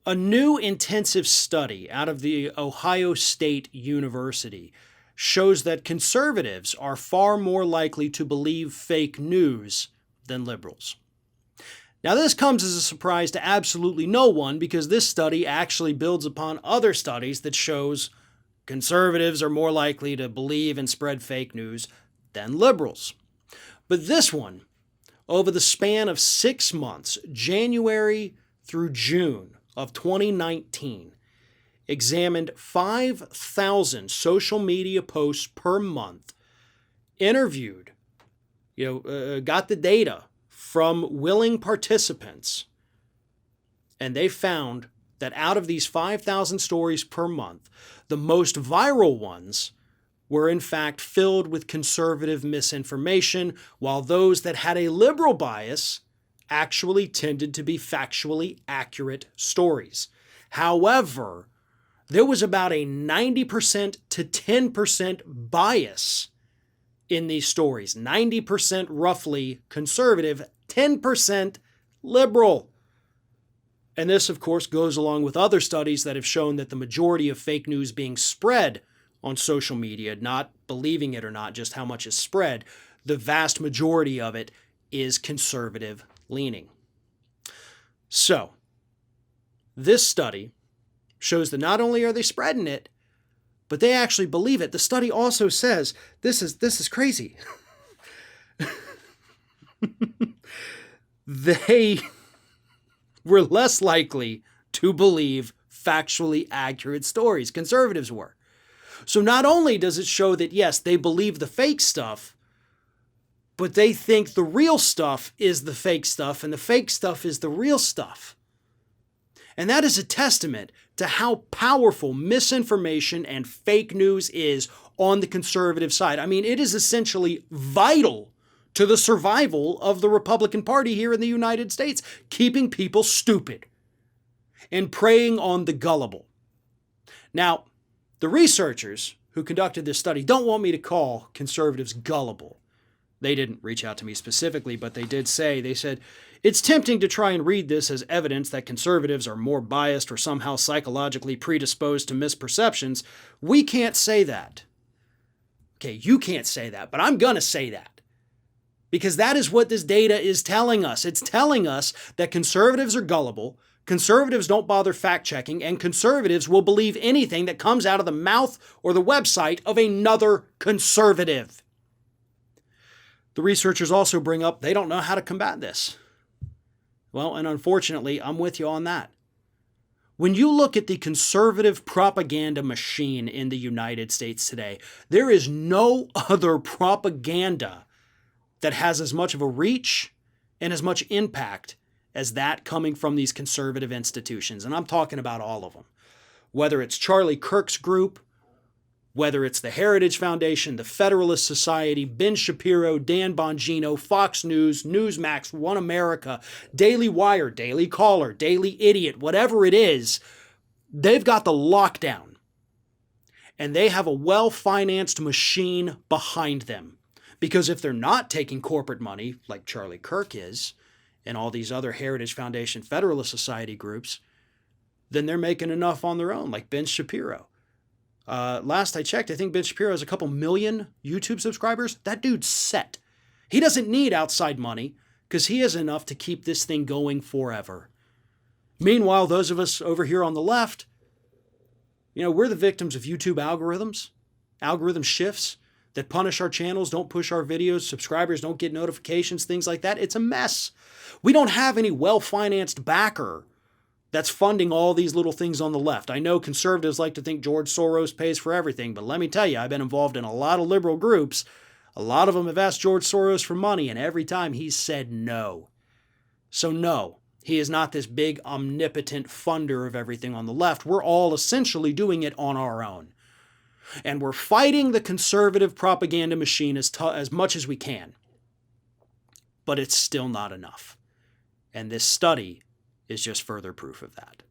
A new intensive study out of the Ohio State University shows that conservatives are far more likely to believe fake news than liberals. Now, this comes as a surprise to absolutely no one because this study actually builds upon other studies that shows conservatives are more likely to believe and spread fake news than liberals. But this one, over the span of 6 months, January through June of 2019, examined 5,000 social media posts per month, interviewed, got the data from willing participants, and they found that out of these 5,000 stories per month, the most viral ones were in fact filled with conservative misinformation, while those that had a liberal bias actually tended to be factually accurate stories. However, there was about a 90% to 10% bias in these stories. 90% roughly conservative, 10% liberal. And this, of course, goes along with other studies that have shown that the majority of fake news being spread on social media, not believing it or not, just how much is spread, the vast majority of it is conservative leaning. So, this study shows that not only are they spreading it, but they actually believe it. The study also says, this is crazy. They were less likely to believe factually accurate stories. Conservatives were. So not only does it show that, yes, they believe the fake stuff, but they think the real stuff is the fake stuff and the fake stuff is the real stuff. And that is a testament to how powerful misinformation and fake news is on the conservative side. I mean, it is essentially vital to the survival of the Republican Party here in the United States, keeping people stupid and preying on the gullible. Now, the researchers who conducted this study don't want me to call conservatives gullible. They didn't reach out to me specifically, but they said, it's tempting to try and read this as evidence that conservatives are more biased or somehow psychologically predisposed to misperceptions. We can't say that. Okay, you can't say that, but I'm going to say that. Because that is what this data is telling us. It's telling us that conservatives are gullible, conservatives don't bother fact-checking, and conservatives will believe anything that comes out of the mouth or the website of another conservative. The researchers also bring up they don't know how to combat this. Well, and unfortunately, I'm with you on that. When you look at the conservative propaganda machine in the United States today, there is no other propaganda that has as much of a reach and as much impact as that coming from these conservative institutions. And I'm talking about all of them. Whether it's Charlie Kirk's group, whether it's the Heritage Foundation, the Federalist Society, Ben Shapiro, Dan Bongino, Fox News, Newsmax, One America, Daily Wire, Daily Caller, Daily Idiot, whatever it is, they've got the lockdown. And they have a well-financed machine behind them. Because if they're not taking corporate money, like Charlie Kirk is, and all these other Heritage Foundation, Federalist Society groups, then they're making enough on their own, like Ben Shapiro. Last I checked, I think Ben Shapiro has a couple million YouTube subscribers. That dude's set. He doesn't need outside money because he has enough to keep this thing going forever. Meanwhile, those of us over here on the left, we're the victims of YouTube algorithms, algorithm shifts that punish our channels, don't push our videos, subscribers don't get notifications, things like that. It's a mess. We don't have any well-financed backer that's funding all these little things on the left. I know conservatives like to think George Soros pays for everything, but let me tell you, I've been involved in a lot of liberal groups. A lot of them have asked George Soros for money, and every time he's said no. So no, he is not this big omnipotent funder of everything on the left. We're all essentially doing it on our own. And we're fighting the conservative propaganda machine as much as we can. But it's still not enough. And this study is just further proof of that.